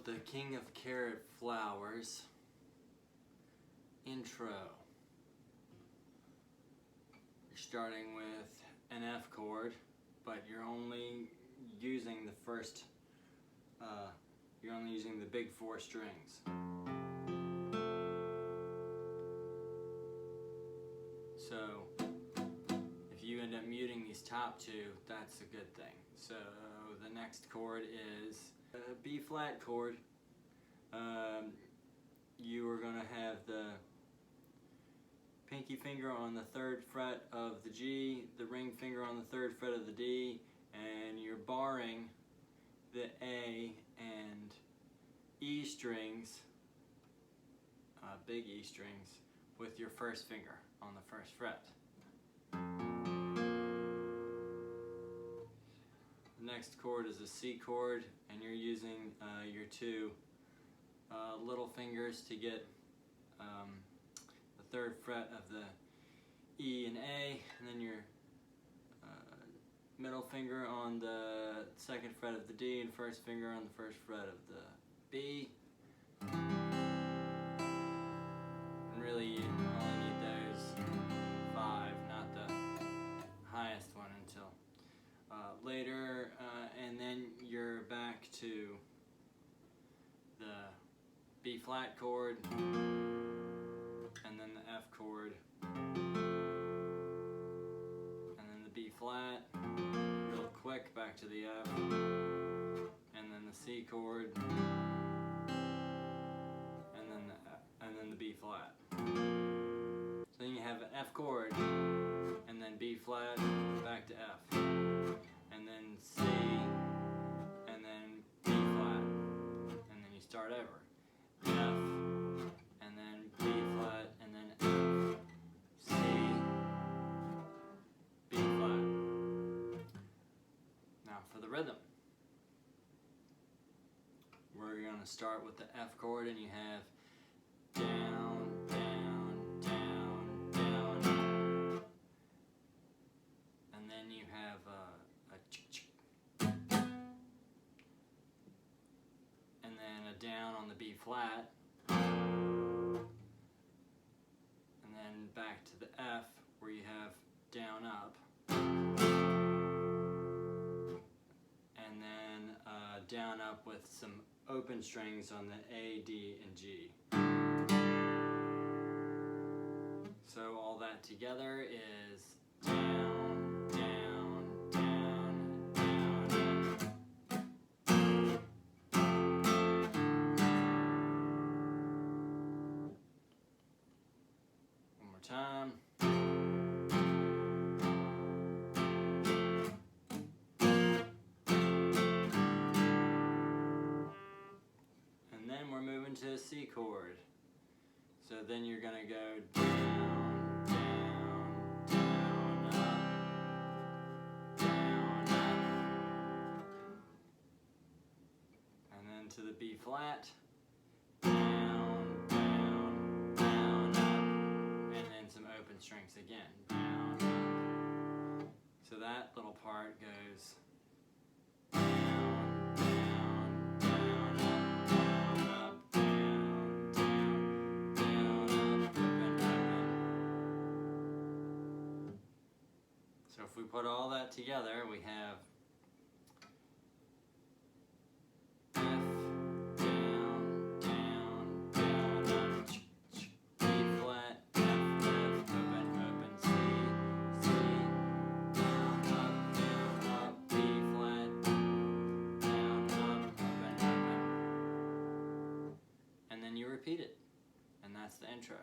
The King of Carrot Flowers intro. You're starting with an F chord, but you're only using the first, you're only using the big 4 strings. So if you end up muting these top 2, that's a good thing. So the next chord is a B flat chord. You are going to have the pinky finger on the 3rd fret of the G, the ring finger on the 3rd fret of the D, and you're barring the A and E strings, big E strings, with your 1st finger on the 1st fret. The next chord is a C chord, and you're using your 2 little fingers to get the 3rd fret of the E and A, and then your middle finger on the 2nd fret of the D, and 1st finger on the 1st fret of the B. And really you only need those 5, not the highest one until later, and then you're back to the B flat chord, and then the F chord, and then the B flat, real quick back to the F, and then the C chord, and then the B flat. So then you have an F chord, and then B flat, back to F, and then C, and then B flat, and then you start over. F, and then B flat, and then F, C, B flat. Now for the rhythm, we're going to start with the F chord, and you have down, down, down, down, and then you have a ch-ch, and then a down on the B flat, and then back to the F where you have down up, and then down up with some open strings on the A, D, and G. So all that together is down, down, down, down. One more time. And then we're moving to a C chord. So then you're going to go down, down, down, up, down, up, and then to the B flat, down, down, down, up, and then some open strings again, down, up. So that little part goes down, down, down, up, down, up, down, down, down, up, open, open. So if we put all that together, we have F, down, down, down, up, B flat, F, F, open, open, C, C, down, up, B flat, down, up, open, open. And then you repeat it, and that's the intro.